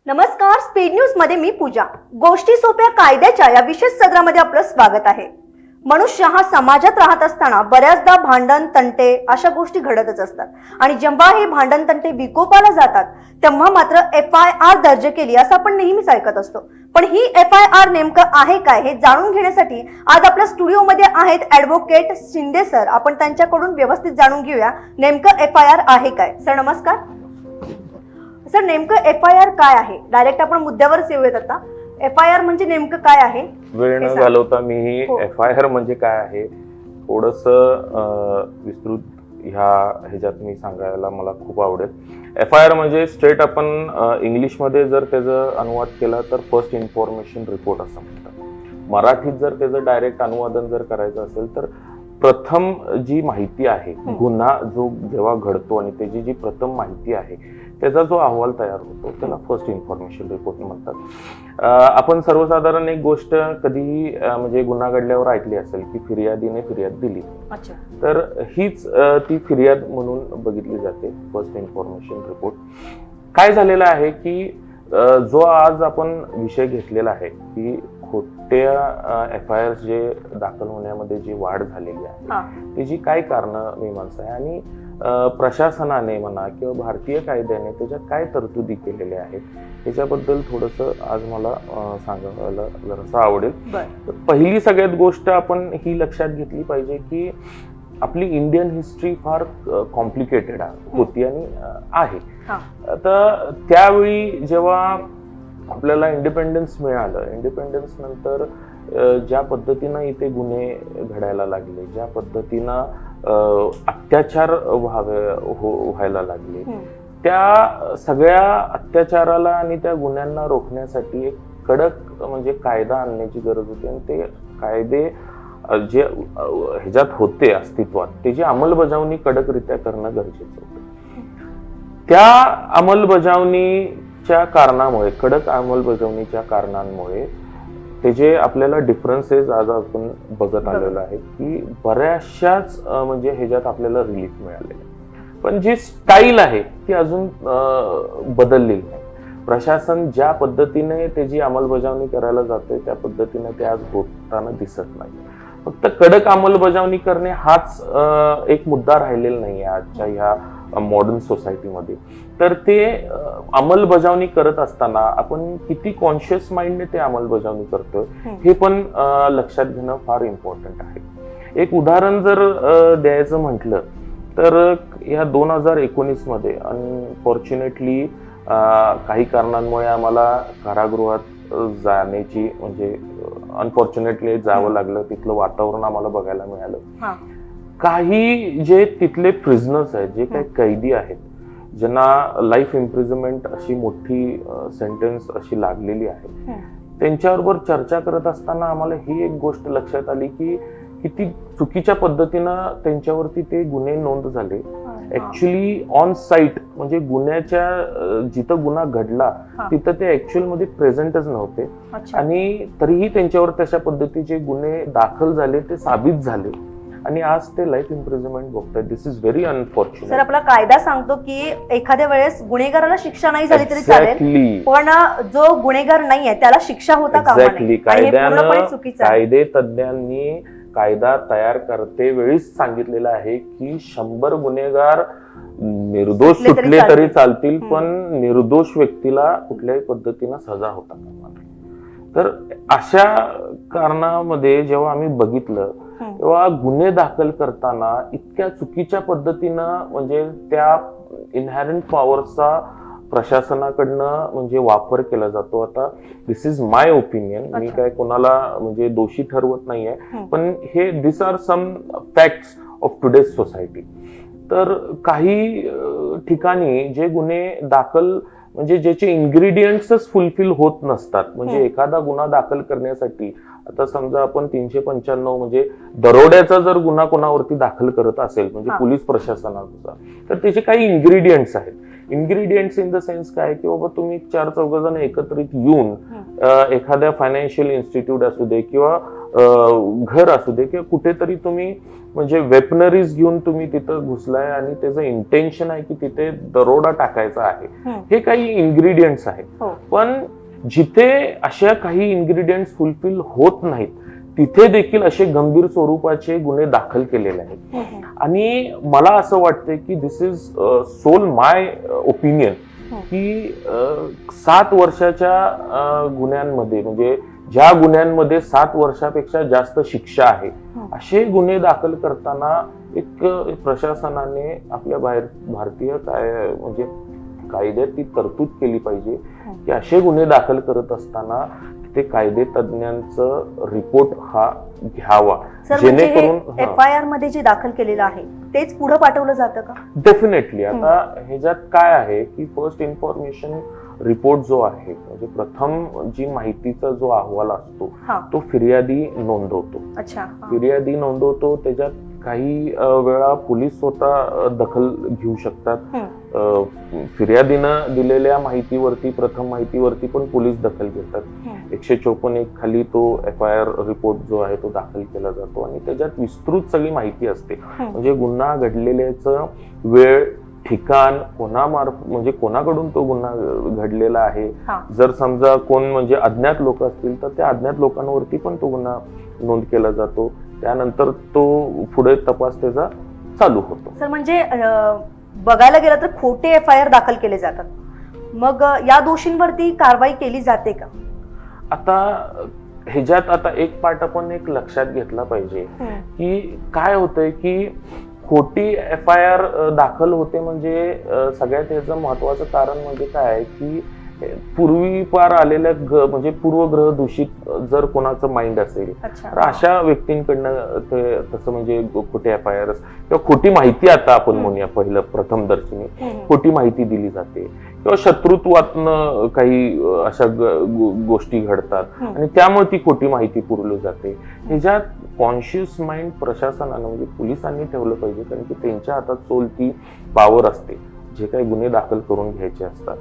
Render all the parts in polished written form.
नमस्कार, speed news मध्ये मी पूजा. गोष्टी सोप्या कायद्याच्या या विशेष सदरामध्ये आपलं स्वागत आहे. मनुष्य हा समाजात राहत असताना बऱ्याचदा भांडण तंटे अशा गोष्टी घडतच असतात आणि जेव्हा हे भांडण तंटे विकोपाला जातात तेव्हा मात्र FIR दर्ज केली असं आपण नेहमीच ऐकत असतो. पण ही FIR नेमकं आहे काय हे जाणून घेण्यासाठी आज आपल्या स्टुडिओमध्ये आहेत ॲडव्होकेट शिंदे सर. आपण त्यांच्याकडून व्यवस्थित जाणून घेऊया नेमकं FIR आहे काय. सर नमस्कार. सर नेमकं FIR काय आहे? डायरेक्ट आपण मुद्द्यावरच येऊयात आता. FIR म्हणजे नेमकं काय आहे? वेळ न घालवता मी ही FIR म्हणजे काय आहे थोडस विस्तृत ह्याच्यात मी सांगायला मला खूप आवडेल. FIR म्हणजे स्ट्रेट आपण इंग्लिशमध्ये जर त्याचा अनुवाद केला तर फर्स्ट इन्फॉर्मेशन रिपोर्ट असं म्हणतात. मराठीत जर त्याचं डायरेक्ट अनुवादन जर करायचं असेल तर प्रथम जी माहिती आहे, गुन्हा जो जेव्हा घडतो आणि त्याची जी प्रथम माहिती आहे त्याचा जो अहवाल तयार होतो त्याला फर्स्ट इन्फॉर्मेशन रिपोर्ट म्हणतात. आपण सर्वसाधारण एक गोष्ट कधीही म्हणजे गुन्हा घडल्यावर ऐकली असेल की फिर्यादीने फिर्याद दिली, तर हीच ती फिर्याद म्हणून बघितली जाते फर्स्ट इन्फॉर्मेशन रिपोर्ट. काय झालेलं आहे की जो आज आपण विषय घेतलेला आहे की खोट्या FIR जे दाखल होण्यामध्ये जी वाढ झालेली आहे त्याची काय कारणं मीमांसा आहे आणि प्रशासनाने म्हणा किंवा भारतीय कायद्याने त्याच्यात काय तरतुदी केलेल्या आहेत त्याच्याबद्दल थोडस आज मला सांगायला जरासं आवडेल. पहिली सगळ्यात गोष्ट आपण ही लक्षात घेतली पाहिजे की आपली इंडियन हिस्ट्री फार कॉम्प्लिकेटेड होती आणि आहे. तर त्यावेळी जेव्हा आपल्याला इंडिपेंडन्स मिळालं, इंडिपेंडन्स नंतर ज्या पद्धतीनं इथे गुन्हे घडायला लागले, ज्या पद्धतीनं अत्याचार व्हायला लागले, त्या सगळ्या अत्याचाराला आणि त्या गुन्ह्यांना रोखण्यासाठी एक कडक म्हणजे कायदा आणण्याची गरज होती आणि ते कायदे जे ह्याच्यात होते अस्तित्वात त्याची अंमलबजावणी कडकरित्या करणं गरजेचं होतं. त्या अंमलबजावणीच्या कारणामुळे, कडक अंमलबजावणीच्या कारणांमुळे ते जे आपल्याला डिफरन्सेस आज आपण बघत आलेलो आहे की बऱ्याचशाच म्हणजे ह्याच्यात आपल्याला रिलीफ मिळालेलं आहे. पण जी स्टाईल आहे ती अजून बदललेली नाही. प्रशासन ज्या पद्धतीने त्याची अंमलबजावणी करायला जाते त्या पद्धतीने ते आज होताना दिसत नाही. फक्त कडक अंमलबजावणी करणे हाच एक मुद्दा राहिलेला नाही आजच्या ह्या मॉडर्न सोसायटीमध्ये. तर ते अंमलबजावणी करत असताना आपण किती कॉन्शियस माइंडने ते अंमलबजावणी करतोय हे पण लक्षात घेणं फार इम्पॉर्टंट आहे. एक उदाहरण जर द्यायचं म्हटलं तर या 2019 मध्ये अनफॉर्च्युनेटली काही कारणांमुळे आम्हाला कारागृहात जाण्याची म्हणजे अनफॉर्च्युनेटली जावं लागलं. तिथलं वातावरण आम्हाला बघायला मिळालं. काही जे तिथले प्रिझनर्स आहेत, जे काही कैदी आहेत ज्यांना लाईफ इम्प्रिझनमेंट अशी मोठी सेंटेन्स अशी लागलेली आहे, त्यांच्याबरोबर चर्चा करत असताना आम्हाला ही एक गोष्ट लक्षात आली की किती चुकीच्या पद्धतीनं त्यांच्यावरती ते गुन्हे नोंद झाले. ऍक्च्युली ऑन साईट म्हणजे गुन्ह्याच्या जिथं गुन्हा घडला तिथं ते ऍक्च्युअल मध्ये प्रेझेंटच नव्हते आणि तरीही त्यांच्यावर तशा पद्धतीचे गुन्हे दाखल झाले, ते साबित झाले आणि आज ते लाईफ इम्प्रिझनमेंट बघतात. दिस इज व्हेरी अनफॉर्च्युनेट. सर आपला कायदा सांगतो की एखाद्या वेळेस गुन्हेगाराला शिक्षा नाही झाली तरी चालेल, पण जो गुन्हेगार नाहीये त्याला शिक्षा होता कामा नये. कायदे तज्ञांनी कायदा तयार करते वेळीच सांगितलेलं आहे की 100 गुन्हेगार निर्दोष सुटले तरी चालतील, पण निर्दोष व्यक्तीला कुठल्याही पद्धतीनं सजा होता कामा नये. तर अशा कारणामध्ये जेव्हा आम्ही बघितलं तेव्हा गुन्हे दाखल करताना इतक्या चुकीच्या पद्धतीनं म्हणजे त्या इनहॅरंट पॉवरचा प्रशासनाकडनं म्हणजे वापर केला जातो. आता दिस इज माय ओपिनियन, मी काय कोणाला म्हणजे दोषी ठरवत नाहीये, पण हे this are some facts of today's society. तर काही ठिकाणी जे गुन्हे दाखल म्हणजे ज्याचे इन्ग्रेडियंट्सच फुलफिल होत नसतात, म्हणजे एखादा गुन्हा दाखल करण्यासाठी आता समजा आपण 395 म्हणजे दरोड्याचा जर गुन्हा कोणावरती दाखल करत असेल म्हणजे पोलीस प्रशासनाचा, तर त्याचे काही इन्ग्रेडियंट्स आहेत. इन्ग्रेडियंट्स इन द सेन्स काय की बाबा तुम्ही 4-4 जण एकत्रित येऊन एखाद्या फायनान्शियल इन्स्टिट्यूट असू दे किंवा घर असू दे किंवा कुठेतरी तुम्ही म्हणजे वेपनरीज घेऊन तुम्ही तिथं घुसलाय आणि त्याचं इंटेन्शन आहे की तिथे दरोडा टाकायचा आहे, हे काही इन्ग्रेडियंट्स आहेत. हो. पण जिथे अशा काही इन्ग्रेडियंट्स फुलफिल होत नाहीत तिथे देखील असे गंभीर स्वरूपाचे गुन्हे दाखल केलेले आहेत. आणि मला असं वाटतंय की दिस इज सोल माय ओपिनियन की 7 वर्षाच्या गुन्ह्यांमध्ये म्हणजे ज्या गुन्ह्यांमध्ये 7 वर्षापेक्षा जास्त शिक्षा आहे असे गुन्हे दाखल करताना एक प्रशासनाने आपल्या भारतीय म्हणजे कायद्यात ती तरतूद केली पाहिजे की असे गुन्हे दाखल करत असताना ते कायदे तज्ञांचं रिपोर्ट हा घ्यावा, जेणेकरून FIR मध्ये जे दाखल केलेलं आहे तेच पुढे पाठवलं जातं का? डेफिनेटली. आता ह्याच्यात काय आहे की फर्स्ट इन्फॉर्मेशन रिपोर्ट जो आहे म्हणजे प्रथम जी माहितीचा जो अहवाल असतो तो फिर्यादी नोंदवतो. फिर्यादी नोंदवतो. त्याच्यात काही वेळा पोलीस स्वतः दखल घेऊ शकतात. फिर्यादीनं दिलेल्या माहितीवरती, प्रथम माहितीवरती पण पोलीस दखल घेतात. 154 खाली तो FIR रिपोर्ट जो आहे तो दाखल केला जातो आणि त्याच्यात विस्तृत सगळी माहिती असते. म्हणजे गुन्हा घडलेल्याचं वेळ, ठिकाण, म्हणजे कोणाकडून तो गुन्हा घडलेला आहे. जर समजा कोण म्हणजे अज्ञात लोक असतील तर त्या अज्ञात लोकांवरती पण तो गुन्हा नोंद केला जातो. त्यानंतर तो पुढे तपास त्याचा चालू होतो. सर म्हणजे बघायला गेलं तर खोटे FIR दाखल केले जातात, मग या दोषींवरती कारवाई केली जाते का? आता ह्याच्यात आता एक पार्ट आपण एक लक्षात घेतला पाहिजे की काय होतंय की खोटी FIR दाखल होते म्हणजे सगळ्यात याचं महत्वाचं कारण म्हणजे काय आहे की पूर्वीपार आलेल्या म्हणजे पूर्वग्रह दूषित जर कोणाचं माइंड असेल तर अशा व्यक्तींकडनं ते तसं म्हणजे खोटे FIR किंवा खोटी माहिती, आता आपण म्हणूया पहिलं प्रथम दर्शनी खोटी माहिती दिली जाते किंवा शत्रुत्वातनं काही अशा गोष्टी घडतात आणि त्यामुळे ती खोटी माहिती पुरवली जाते. ह्याच्यात कॉन्शियस माइंड प्रशासनानं म्हणजे पोलिसांनी ठेवलं पाहिजे, कारण की त्यांच्या हातात चोलती पावर असते जे काही गुन्हे दाखल करून घ्यायचे असतात.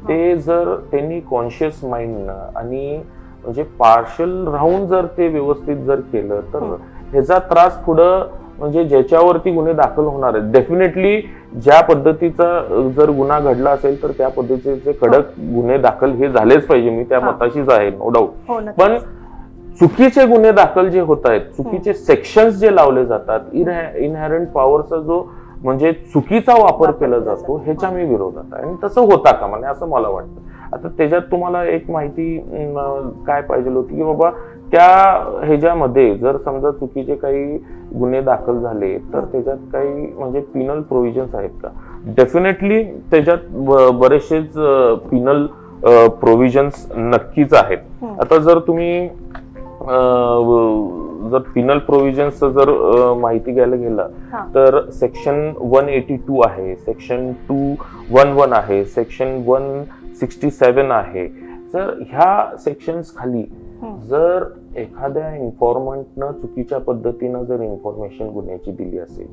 ते जर त्यांनी कॉन्शियस माइंडनं आणि म्हणजे पार्शल राहून जर ते व्यवस्थित जर केलं तर ह्याचा त्रास पुढं म्हणजे ज्याच्यावरती गुन्हे दाखल होणार आहेत, डेफिनेटली ज्या पद्धतीचा जर गुन्हा घडला असेल तर त्या पद्धतीचे कडक गुन्हे दाखल हे झालेच पाहिजे. मी त्या मताशीच आहे, नो डाऊट. पण चुकीचे गुन्हे दाखल जे होत आहेत, चुकीचे सेक्शन्स जे लावले जातात, इनहेरंट पॉवरचा जो म्हणजे चुकीचा वापर केला जातो, ह्याच्या मी विरोधात आहे आणि तसं होता का म्हणजे असं मला वाटतं. आता त्याच्यात तुम्हाला एक माहिती काय पाहिजे होती की बाबा त्या ह्याच्यामध्ये जर समजा चुकीचे काही गुन्हे दाखल झाले तर त्याच्यात काही म्हणजे पिनल प्रोव्हिजन्स आहेत का? डेफिनेटली त्याच्यात बरेचसेच पिनल प्रोव्हिजन्स नक्कीच आहेत. आता जर तुम्ही जर पिनल प्रोव्हिजन्स जर माहिती घ्यायला गेला तर सेक्शन 182 आहे, सेक्शन 211 आहे, सेक्शन 167 आहे. तर ह्या सेक्शन्स खाली जर एखाद्या इन्फॉर्मंटनं चुकीच्या पद्धतीनं जर इन्फॉर्मेशन गुन्ह्याची दिली असेल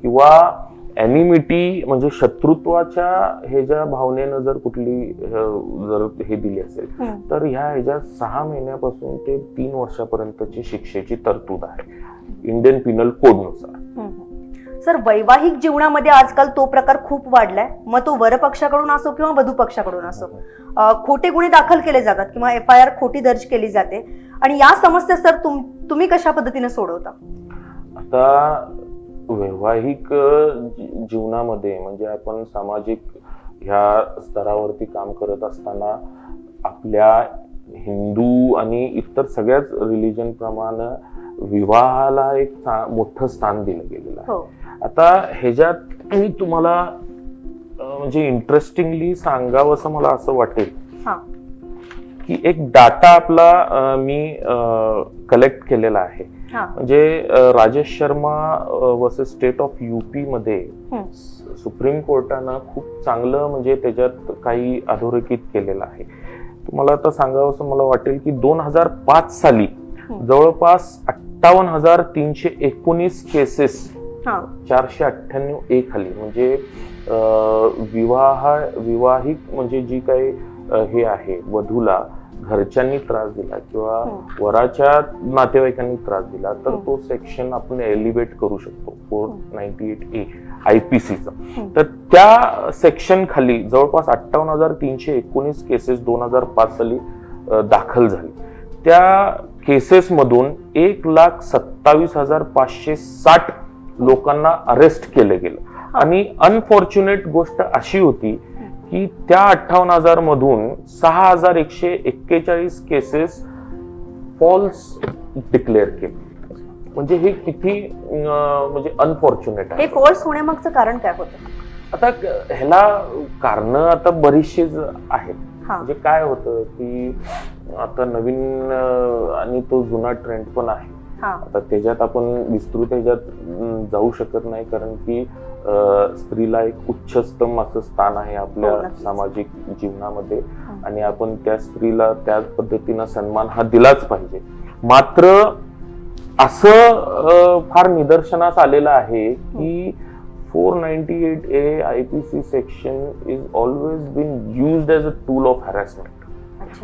किंवा एनिमिटी म्हणजे शत्रुत्वाच्या ह्याच्या भावनेनं जर कुठली जर हे दिली असेल तर ह्याच्यात 6 महिन्यापासून ते 3 वर्षापर्यंतची शिक्षेची तरतूद आहे इंडियन पिनल कोड नुसार. सर, वैवाहिक जीवनामध्ये आजकाल तो प्रकार खूप वाढलाय, मग तो वर पक्षाकडून असो किंवा वधू पक्षाकडून असो, खोटे गुन्हे दाखल केले जातात किंवा FIR खोटी दर्ज केली जाते आणि या समस्या सर तुम्ही कशा पद्धतीने सोडवता? आता वैवाहिक जीवनामध्ये म्हणजे आपण सामाजिक ह्या स्तरावरती काम करत असताना आपल्या हिंदू आणि इतर सगळ्याच रिलिजन प्रमाणे विवाहाला एक मोठं स्थान दिलं गेलेलं आहे. आता ह्याच्यात मी तुम्हाला म्हणजे इंटरेस्टिंगली सांगावं असं मला असं वाटेल की एक डाटा आपला मी कलेक्ट केलेला आहे. म्हणजे Rajesh Sharma versus state of UP मध्ये सुप्रीम कोर्टानं खूप चांगलं म्हणजे त्याच्यात काही अधोरेखित केलेलं आहे. तुम्हाला आता सांगावं असं मला वाटेल की 2005 साली जवळपास 58,319 केसेस 498 खाली म्हणजे विवाहिक म्हणजे जी काही हे आहे वधूला घरच्यांनी त्रास दिला किंवा वराच्या नातेवाईकांनी त्रास दिला तर तो सेक्शन आपण एलिव्हेट करू शकतो 498A IPCचा. तर त्या सेक्शन खाली जवळपास 58,319 केसेस 2005 साली दाखल झाली. त्या केसेस मधून 1,27,560 लोकांना अरेस्ट केलं गेलं. आणि अनफॉर्च्युनेट गोष्ट अशी होती की त्या 58,000 मधून 6,141 केसेस फॉल्स डिक्लेअर केले. म्हणजे हे किती म्हणजे अनफॉर्च्युनेट आहे. हे फॉल्स होण्यामागचं कारण काय होतं? आता ह्याला कारण आता बरीचशीच आहेत. म्हणजे काय होतं की आता नवीन आणि तो जुना ट्रेंड पण आहे. आता त्याच्यात आपण विस्तृत ह्याच्यात जाऊ शकत नाही कारण की स्त्रीला एक उच्चस्तम असं स्थान आहे आपल्या सामाजिक जीवनामध्ये आणि आपण त्या स्त्रीला त्या पद्धतीनं सन्मान हा दिलाच पाहिजे. मात्र असं फार निदर्शनास आलेलं आहे की 498A IPC section is always been used as a tool of harassment.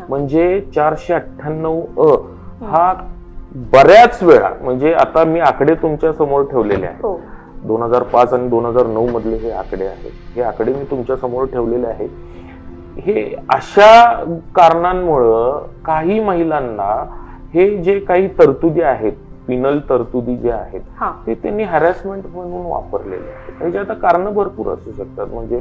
म्हणजे 498A हा बऱ्याच वेळा, म्हणजे आता मी आकडे तुमच्या समोर ठेवलेले आहेत. 2005 आणि 2009 मधले हे आकडे आहेत. हे आकडे मी तुमच्या समोर ठेवलेले आहेत. हे अशा कारणांमुळं काही महिलांना हे जे काही तरतुदी आहेत, पिनल तरतुदी जे आहेत ते त्यांनी हॅरॅसमेंट म्हणून वापरलेले आहेत. ह्याची आता कारण भरपूर असू शकतात. म्हणजे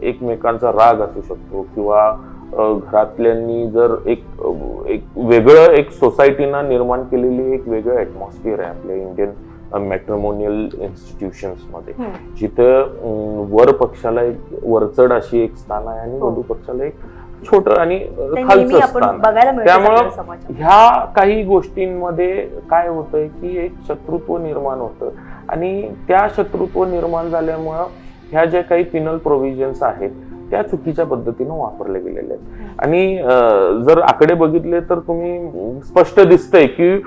एकमेकांचा राग असू शकतो किंवा घरातल्यांनी जर एक वेगळं एक सोसायटीनं निर्माण केलेली एक वेगळं ऍटमॉस्फिअर आहे आपल्या इंडियन मॅट्रिमोनियल इन्स्टिट्यूशन्स मध्ये, जिथं वर पक्षाला एक वरचढ अशी एक स्थान आहे आणि वधू पक्षाला एक छोट आणि खालचं स्थान. त्यामुळं ह्या काही गोष्टींमध्ये काय होतंय की एक शत्रुत्व निर्माण होतं आणि त्या शत्रुत्व निर्माण झाल्यामुळं ह्या ज्या काही पिनल प्रोव्हिजन्स आहेत त्या चुकीच्या पद्धतीनं वापरले गेलेले आहेत. आणि जर आकडे बघितले तर तुम्ही स्पष्ट दिसतंय की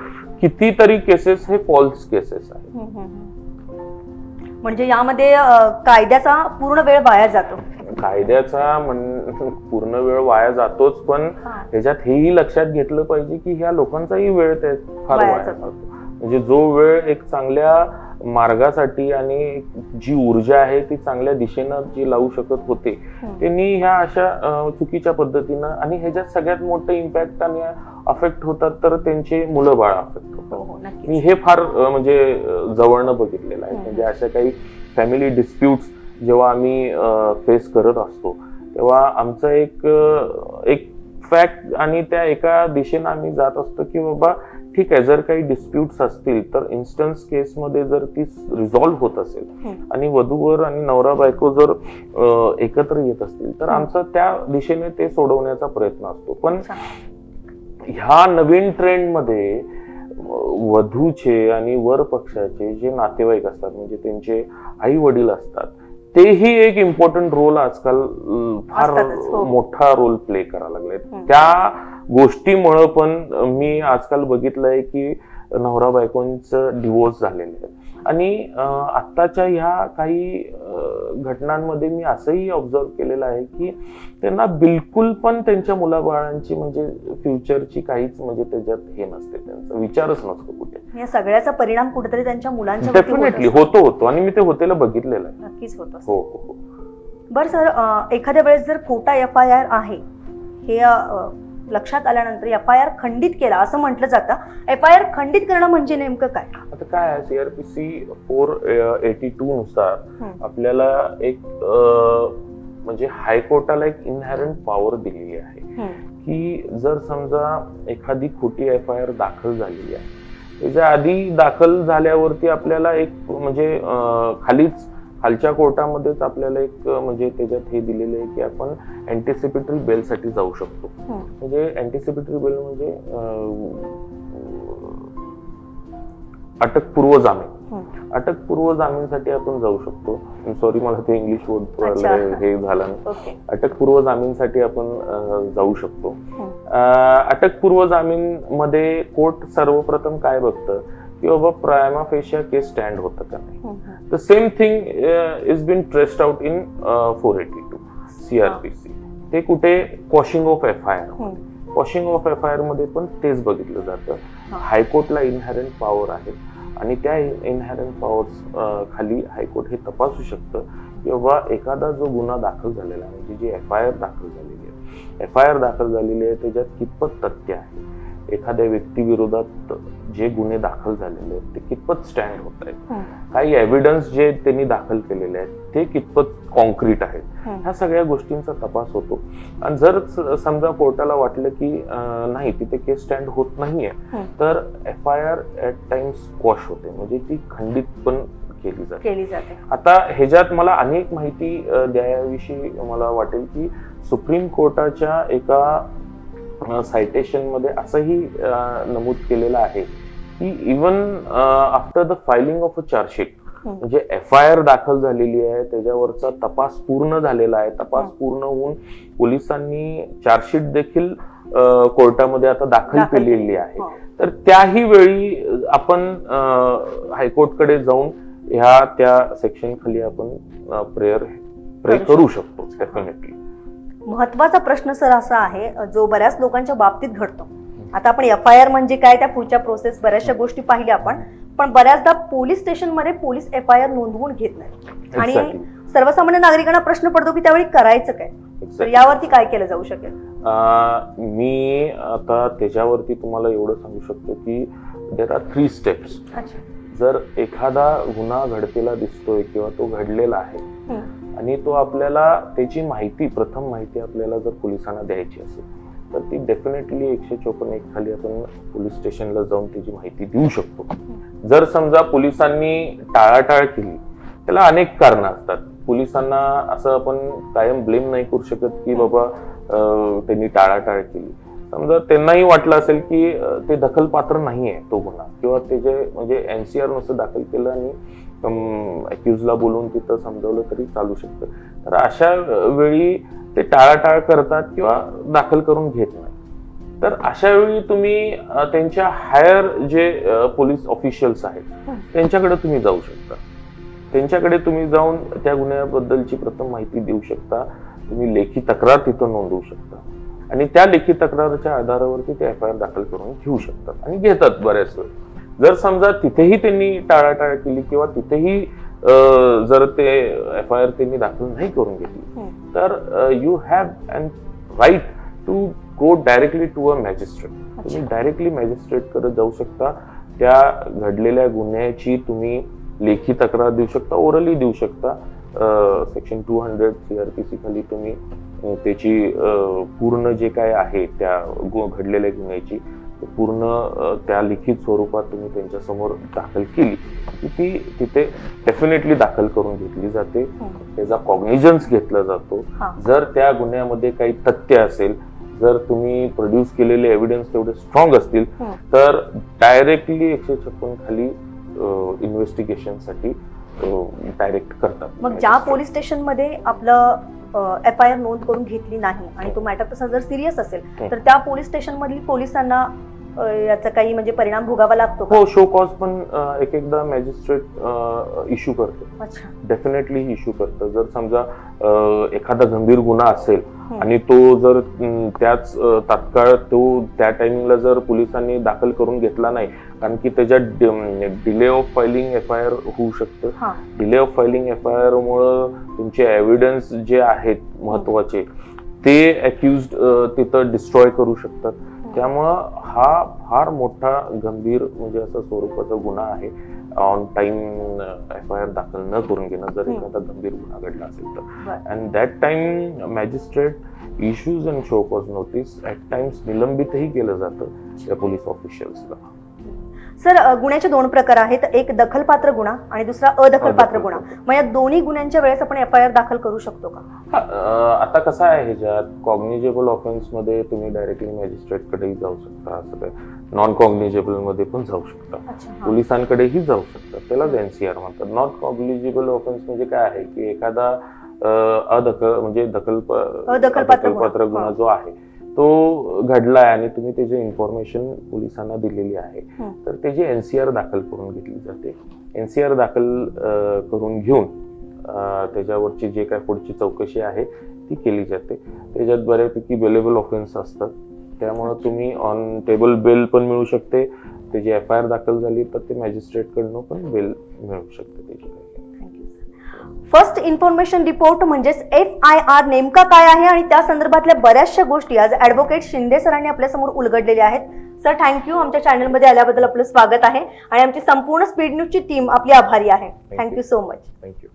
कितीतरी केसेस हे फॉल्स केसेस आहेत. म्हणजे यामध्ये कायद्याचा पूर्ण वेळ वाया जातो. कायद्याचा पूर्ण वेळ वाया जातोच, पण ह्याच्यात हेही लक्षात घेतलं पाहिजे की ह्या लोकांचाही वेळ फार वाया जातो. म्हणजे जो वेळ एक चांगल्या मार्गासाठी आणि जी ऊर्जा आहे ती चांगल्या दिशेनं जी लावू शकत होते त्यांनी ह्या अशा चुकीच्या पद्धतीनं, आणि ह्याच्यात सगळ्यात मोठं इम्पॅक्ट आणि अफेक्ट होतात तर त्यांचे मुलं बाळ अफेक्ट होतात. मी हे फार म्हणजे जवळनं बघितलेलं आहे. म्हणजे अशा काही फॅमिली डिस्प्यूट्स जेव्हा आम्ही फेस करत असतो तेव्हा आमचं एक फॅक्ट आणि त्या एका दिशेनं आम्ही जात असतो की बाबा ठीक आहे, जर काही डिस्प्यूट्स असतील तर इन्स्टन्स केसमध्ये जर ती रिझॉल्व्ह होत असेल आणि वधूवर आणि नवरा बायको जर एकत्र येत असतील तर आमचा त्या दिशेने ते सोडवण्याचा प्रयत्न असतो. पण ह्या नवीन ट्रेंडमध्ये वधूचे आणि वर पक्षाचे जे नातेवाईक असतात म्हणजे त्यांचे आई वडील असतात तेही एक इम्पॉर्टंट रोल आजकाल फार मोठा रोल प्ले करायला लागले. त्या गोष्टीमुळं पण मी आजकाल बघितलंय की नवरा बायकोंचं डिवोर्स झालेले आहे. आणि आत्ताच्या ह्या काही घटनांमध्ये मी असंही ऑब्झर्व केलेलं आहे की त्यांना बिलकुल पण त्यांच्या मुलाबाळांची म्हणजे फ्युचरची काहीच म्हणजे त्याच्यात हे नसते, त्यांचा विचारच नसतो कुठे. या सगळ्याचा परिणाम कुठेतरी त्यांच्या मुलांच्या डेफिनेटली होतो आणि मी ते होतेला बघितलेलं आहे. नक्कीच होतं. हो. बरं सर, एखाद्या वेळेस जर खोटा FIR आहे हे लक्षात आल्यानंतर FIR खंडित केला असं म्हटलं जातं. FIR खंडित करणं म्हणजे नेमकं काय? आता काय आहे, CRPC 482 नुसार आपल्याला एक म्हणजे हायकोर्टाला एक इनहेरंट पॉवर दिलेली आहे की जर समजा एखादी खोटी FIR दाखल झालेली आहे, त्याच्या आधी दाखल झाल्यावरती आपल्याला एक म्हणजे खालच्या कोर्टामध्येच आपल्याला एक म्हणजे त्याच्यात हे दिलेलं आहे की आपण अँटिसिपेटरी बेल साठी जाऊ शकतो. म्हणजे अँटिसिपेटरी बेल म्हणजे अटकपूर्व जामीन. अटकपूर्व जामीनसाठी आपण जाऊ शकतो. सॉरी, मला ते इंग्लिश वर्ड हे झालं नाही. अटकपूर्व जामीनसाठी आपण जाऊ शकतो. अटकपूर्व जामीन मध्ये कोर्ट सर्वप्रथम काय बघतं की बाबा प्रायमा फेशिया केस स्टँड होतं का नाही. The same thing is been traced out in 482 CRPC. ते कुठे quashing of FIR, quashing of FIR मध्ये पण तेच बघितलं जातं. हायकोर्टला इनहॅरंट पॉवर आहे आणि त्या इनहॅरंट पॉवर्स खाली हायकोर्ट हे तपासू शकतं की बाबा एखादा जो गुन्हा दाखल झालेला आहे, म्हणजे जी एफआयआर दाखल झालेली आहे, एफआयआर दाखल झालेली आहे त्याच्यात कितपत तथ्य आहे, एखाद्या व्यक्तीविरोधात जे गुन्हे दाखल झालेले आहेत ते कितपत स्टँड होत आहेत, काही एव्हिडन्स जे त्यांनी दाखल केलेले आहेत ते कितपत कॉन्क्रीट आहेत, ह्या सगळ्या गोष्टींचा तपास होतो. आणि जर समजा कोर्टाला वाटलं की नाही तिथे केस स्टँड होत नाहीये, तर एफआयआर ऍट टाइम्स क्वॉश होते, म्हणजे ती खंडित पण केली जाते. आता ह्याच्यात मला अनेक माहिती द्याविषयी मला वाटेल की सुप्रीम कोर्टाच्या एका सायटेशन मध्ये असंही नमूद केलेलं आहे की even after the filing of a chargesheet, म्हणजे एफआयआर दाखल झालेली आहे, त्याच्यावरचा तपास पूर्ण झालेला आहे, तपास पूर्ण होऊन पोलिसांनी चार्जशीट देखील कोर्टामध्ये आता दाखल केलेली आहे, तर त्याही वेळी आपण हायकोर्टकडे जाऊन ह्या त्या सेक्शन खाली आपण प्रे करू शकतो. डेफिनेटली महत्वाचा प्रश्न सर असा आहे जो बऱ्याच लोकांच्या बाबतीत घडतो. आता आपण एफआयआर म्हणजे काय, त्या पुढच्या प्रोसेस बऱ्याचशा गोष्टी पाहिल्या आपण, पण बऱ्याचदा पोलीस स्टेशनमध्ये पोलीस एफआयआर नोंदवून घेत नाही आणि सर्वसामान्य नागरिकांना प्रश्न पडतो की त्यावेळी करायचं काय, तर यावरती काय केलं जाऊ शकेल? मी आता त्याच्यावरती तुम्हाला एवढं सांगू शकतो की देर आर 3 स्टेप्स. जर एखादा गुन्हा घडतेला दिसतोय किंवा तो घडलेला आहे आणि तो आपल्याला त्याची माहिती, प्रथम माहिती आपल्याला जर पोलिसांना द्यायची असेल तर ती डेफिनेटली 154 खाली आपण पोलीस स्टेशनला जाऊन त्याची माहिती देऊ शकतो. जर समजा पोलिसांनी टाळाटाळ केली, त्याला अनेक कारणं असतात. पोलिसांना असं आपण कायम ब्लेम नाही करू शकत की बाबा त्यांनी टाळाटाळ केली. समजा त्यांनाही वाटलं असेल की ते दखलपात्र नाहीये तो गुन्हा, किंवा त्याचे म्हणजे एनसीआर नुसतं दाखल केलं आणि अक्युजला बोलून तिथं समजावलं तरी चालू शकतं. तर अशा वेळी ते टाळाटाळ करतात किंवा दाखल करून घेत नाही. तर अशा वेळी तुम्ही त्यांच्या हायर जे पोलीस ऑफिशियल्स आहेत त्यांच्याकडे तुम्ही जाऊ शकता. त्यांच्याकडे तुम्ही जाऊन त्या गुन्ह्याबद्दलची प्रथम माहिती देऊ शकता. तुम्ही लेखी तक्रार तिथं नोंदवू शकता आणि त्या लेखी तक्राराच्या आधारावरती ते एफआयआर दाखल करून घेऊ शकतात आणि घेतात बऱ्याच वेळ. जर समजा तिथेही त्यांनी टाळाटाळ केली किंवा तिथेही जर ते एफआयआर त्यांनी दाखल नाही करून घेतली, तर you have an right to go directly to a magistrate. तुम्ही डायरेक्टली मॅजिस्ट्रेट कडे जाऊ शकता. त्या घडलेल्या गुन्ह्याची तुम्ही लेखी तक्रार देऊ शकता, ओरली देऊ शकता. सेक्शन 200 सीआरपीसी खाली तुम्ही त्याची पूर्ण जे काय आहे त्या घडलेल्या गुन्ह्याची पूर्ण त्या लिखित स्वरूपात तुम्ही त्यांच्या समोर दाखल केली की ती तिथे डेफिनेटली दाखल करून घेतली जाते. त्याचा कॉग्निजन्स घेतला जातो. जर त्या गुन्ह्यामध्ये काही तथ्य असेल, जर तुम्ही प्रोड्यूस केलेले एव्हिडन्स तेवढे स्ट्रॉंग असतील, तर डायरेक्टली 156 खाली इन्व्हेस्टिगेशन साठी डायरेक्ट करतात. मग ज्या पोलीस स्टेशन मध्ये आपलं एफआयआर नोंद करून घेतली नाही आणि तो मॅटर तसा जर सिरियस असेल तर त्या पोलीस स्टेशन मधील पोलिसांना याचा काही म्हणजे परिणाम भोगावा लागतो? हो, शो कॉज पण एक एकदा मॅजिस्ट्रेट इश्यू करतो. डेफिनेटली इश्यू करतं. जर समजा एखादा गंभीर गुन्हा असेल आणि तो जर त्याच तात्काळ तो त्या टायमिंगला जर पोलिसांनी दाखल करून घेतला नाही, कारण की त्याच्यात डिले ऑफ फायलिंग एफआयआर होऊ शकतं. डिले ऑफ फायलिंग एफआयआर मुळे तुमचे एव्हिडन्स जे आहेत महत्वाचे ते अक्युज्ड तिथं डिस्ट्रॉय करू शकतात. त्यामुळं हा फार मोठा गंभीर म्हणजे असं स्वरूपाचा गुन्हा आहे. ऑन टाइम एफआयआर दाखल न करून घेणं जर एखादा गंभीर गुन्हा घडला असेल तर. And that time magistrate issues and show cause notice at times निलंबितही केलं जातं त्या पोलीस ऑफिशियल्सला. सर, गुन्ह्याचे 2 प्रकार आहेत, एक दखलपात्र गुन्हा आणि दुसरा अदखलपात्र गुन्हा. मग या दोन्ही गुन्ह्यांच्या वेळेस आपण एफआयआर दाखल करू शकतो का? आता कसं आहे, ह्याच्यात कॉग्निजेबल ऑफेन्स मध्ये तुम्ही डायरेक्टली मॅजिस्ट्रेट कडेही जाऊ शकता, असं काय नॉन कॉग्निजेबल मध्ये पण जाऊ शकता, पोलिसांकडेही जाऊ शकता. त्यालाच एनसीआर म्हणतात. नॉन कॉग्निजेबल ऑफेन्स म्हणजे काय आहे की एखादा म्हणजे अदखलपात्र गुन्हा जो आहे तो घडलाय आणि तुम्ही त्याची इन्फॉर्मेशन पोलिसांना दिलेली आहे, तर त्याची एनसीआर दाखल करून घेतली जाते. एनसीआर दाखल करून घेऊन त्याच्यावरची जे काय पुढची चौकशी आहे ती केली जाते. त्याच्यात बऱ्यापैकी बेलेबल ऑफेन्स असतात, त्यामुळे तुम्ही ऑन टेबल बेल पण मिळू शकते. त्याची FIR दाखल झाली तर ते मॅजिस्ट्रेट कडनं पण बेल मिळू शकते त्याची. फर्स्ट इन्फॉर्मेशन रिपोर्ट म्हणजेच FIR नेमका काय आहे आणि त्या संदर्भातल्या बऱ्याचशा गोष्टी आज ऍडव्होकेट शिंदे सरांनी आपल्यासमोर उलगडलेल्या आहेत. Sir, thank you. आमच्या चॅनलमध्ये आल्याबद्दल आपलं स्वागत आहे आणि आमची संपूर्ण स्पीड न्यूजची टीम आपली आभारी आहे. Thank you so much. थँक्यू.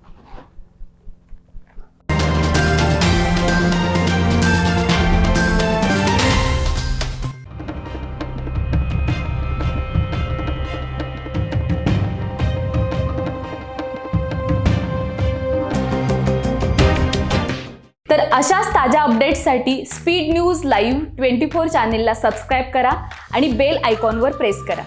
तर अशाच ताज्या अपडेट्ससाठी स्पीड न्यूज लाईव्ह 24 चॅनेलला सबस्क्राईब करा आणि बेल आयकॉनवर प्रेस करा.